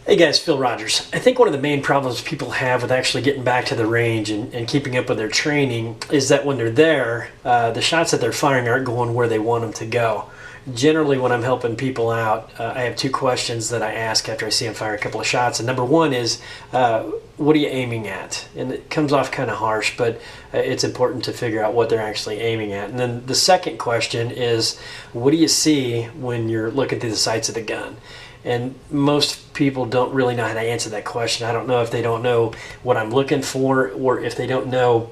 Hey guys, Phil Rogers. I think one of the main problems people have with actually getting back to the range and keeping up with their training is that when they're there, the shots that they're firing aren't going where they want them to go. Generally, when I'm helping people out, I have two questions that I ask after I see them fire a couple of shots. And number one is, what are you aiming at? And it comes off kind of harsh, but it's important to figure out what they're actually aiming at. And then the second question is, what do you see when you're looking through the sights of the gun? And most people don't really know how to answer that question. I don't know if they don't know what I'm looking for, or if they don't know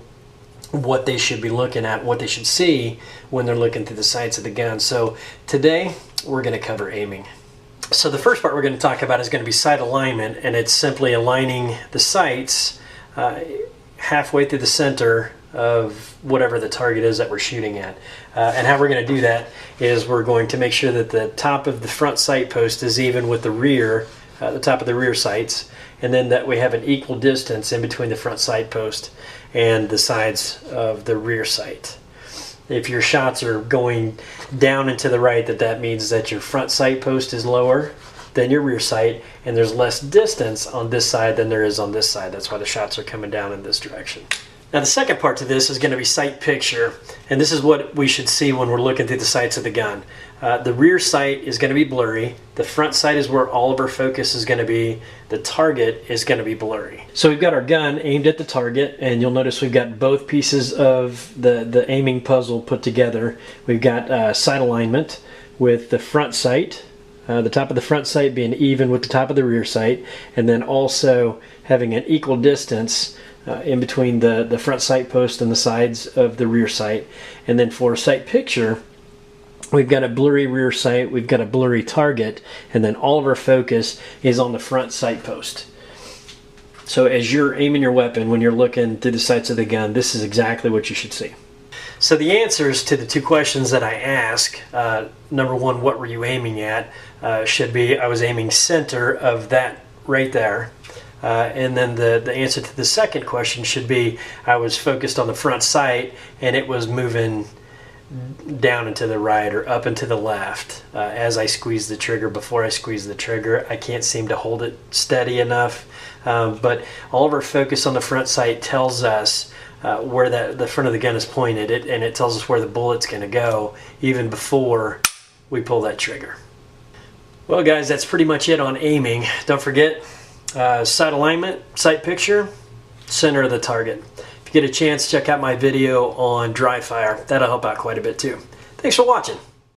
what they should be looking at, what they should see when they're looking through the sights of the gun. So today we're going to cover aiming. So the first part we're going to talk about is going to be sight alignment, and it's simply aligning the sights halfway through the center of whatever the target is that we're shooting at. And how we're going to do that is we're going to make sure that the top of the front sight post is even with the rear, the top of the rear sights, and then that we have an equal distance in between the front sight post and the sides of the rear sight. If your shots are going down and to the right, that means that your front sight post is lower than your rear sight, and there's less distance on this side than there is on this side. That's why the shots are coming down in this direction. Now the second part to this is going to be sight picture, and this is what we should see when we're looking through the sights of the gun. The rear sight is going to be blurry, the front sight is where all of our focus is going to be, the target is going to be blurry. So we've got our gun aimed at the target, and you'll notice we've got both pieces of the aiming puzzle put together. We've got sight alignment with the front sight, the top of the front sight being even with the top of the rear sight, and then also having an equal distance in between the front sight post and the sides of the rear sight. And then for sight picture, we've got a blurry rear sight, we've got a blurry target, and then all of our focus is on the front sight post. So as you're aiming your weapon, when you're looking through the sights of the gun, this is exactly what you should see. So the answers to the two questions that I ask, number one, what were you aiming at, should be I was aiming center of that right there. And then the answer to the second question should be I was focused on the front sight and it was moving down and to the right or up and to the left as I squeezed the trigger. Before I squeezed the trigger, I can't seem to hold it steady enough. But all of our focus on the front sight tells us where the front of the gun is pointed, and it tells us where the bullet's going to go even before we pull that trigger. Well guys, that's pretty much it on aiming. Don't forget, sight alignment, sight picture, center of the target. If you get a chance, check out my video on dry fire. That'll help out quite a bit too. Thanks for watching.